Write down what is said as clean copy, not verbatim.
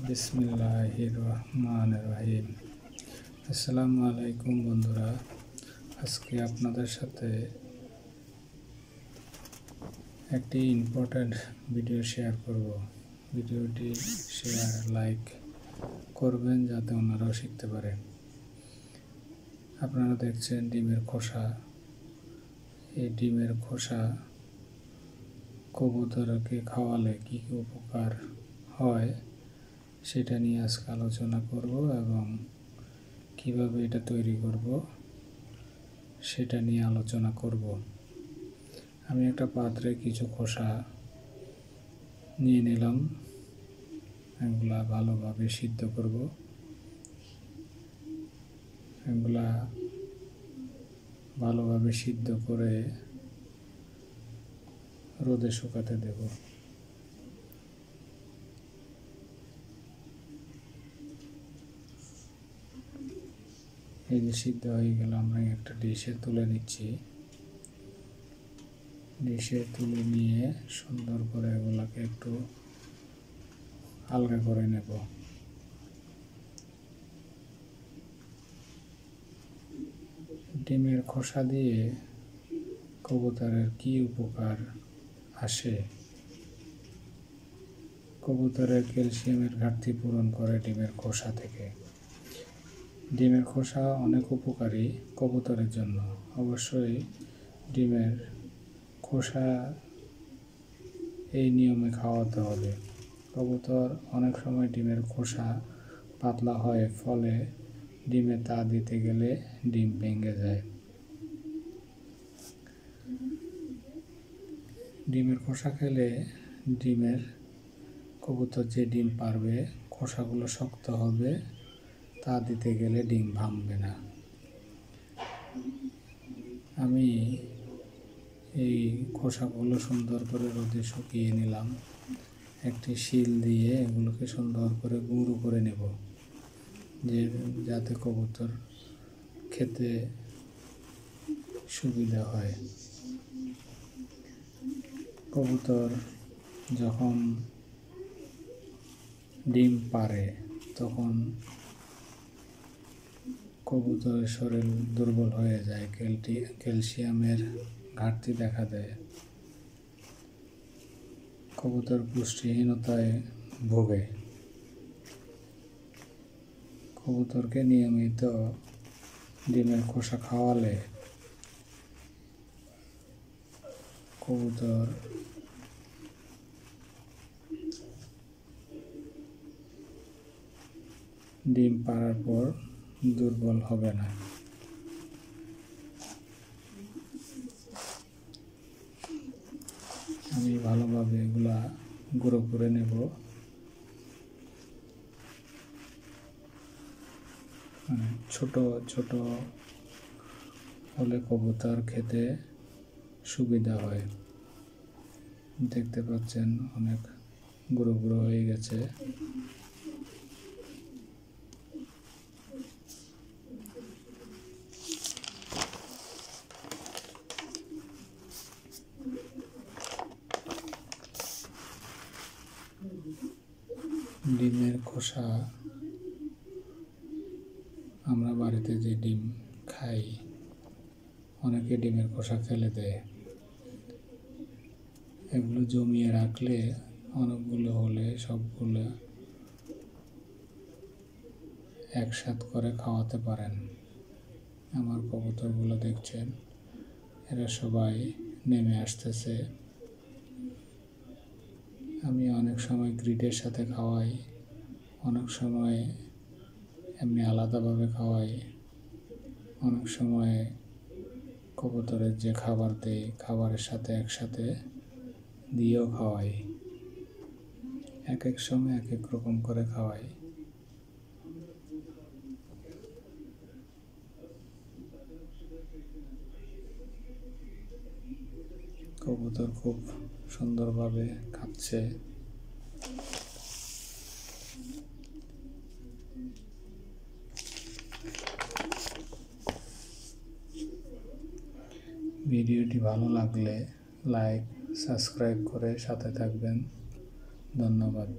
বিসমিল্লাহির রহমানির রহিম। আসসালামু আলাইকুম বন্ধুরা, আজকে আপনাদের সাথে একটি ইম্পর্ট্যান্ট ভিডিও শেয়ার করব। ভিডিওটি শেয়ার লাইক করবেন যাতে অন্যরাও শিখতে পারে। আপনারা দেখছেন ডিমের খোসা। এই ডিমের খোসা কবুতরকে খাওয়ালে কী কী উপকার হয় সেটা নিয়ে আজকে আলোচনা করব এবং কিভাবে এটা তৈরি করব সেটা নিয়ে আলোচনা করব। আমি একটা পাত্রে কিছু খোসা নিয়ে নিলাম, এগুলা ভালোভাবে সিদ্ধ করব। এগুলা ভালোভাবে সিদ্ধ করে রোদে শুকাতে দেব। এই যে সিদ্ধ হয়ে গেল, আমরা একটা ডিশে তুলে নিচ্ছি। ডিশে তুলে নিয়ে সুন্দর করে এগুলাকে একটু হালকা করে নেব। ডিমের খোসা দিয়ে কবুতরের কি উপকার আসে? কবুতরের ক্যালসিয়ামের ঘাটতি পূরণ করে ডিমের খোসা থেকে। ডিমের খোসা অনেক উপকারী কবুতরের জন্য। অবশ্যই ডিমের খোসা এই নিয়মে খাওয়াতে হবে। কবুতর অনেক সময় ডিমের খোসা পাতলা হয়, ফলে ডিমে তা দিতে গেলে ডিম ভেঙে যায়। ডিমের খোসা খেলে কবুতর যে ডিম পারবে, খোসাগুলো শক্ত হবে, তা দিতে গেলে ডিম ভাঙবে না। আমি এই খোসাগুলো সুন্দর করে রোদে শুকিয়ে নিলাম। একটি শিল দিয়ে এগুলোকে সুন্দর করে গুঁড়ো করে নেব, যাতে কবুতর খেতে সুবিধা হয়। কবুতর যখন ডিম পাড়ে তখন কবুতরের শরীর দুর্বল হয়ে যায়, ক্যালসিয়ামের ঘাটতি দেখা দেয়। কবুতর পুষ্টিহীনতায় ভোগে। কবুতরকে নিয়মিত ডিমের খোসা খাওয়ালে কবুতর ডিম পাড়ার পর দুর্বল হবে না। আমি ভালোভাবে এগুলা গুঁড়ো করে নেব। ছোট ছোট হলে কবুতর খেতে সুবিধা হয়। দেখতে পাচ্ছেন অনেক গুঁড়ো গুঁড়ো হয়ে গেছে। ডিমের খোসা আমরা বাড়িতে যে ডিম খাই, অনেকে ডিমের খোসা ফেলে দেয়। এগুলো জমিয়ে রাখলে অনেকগুলো হলে সবগুলো একসাথ করে খাওয়াতে পারেন। আমার কবুতরগুলো দেখছেন, এরা সবাই নেমে আসতেছে। আমি অনেক সময় গ্রিডের সাথে খাওয়াই, অনেক সময় এমনি আলাদাভাবে খাওয়াই, অনেক সময় কবুতরের যে খাবার দেয় খাবারের সাথে একসাথে দিয়েও খাওয়াই। এক এক সময় এক এক রকম করে খাওয়াই। কবুতর খুব সুন্দরভাবে খাচ্ছে। ভিডিওটি ভালো লাগলে লাইক, সাবস্ক্রাইব করে সাথে থাকবেন। ধন্যবাদ।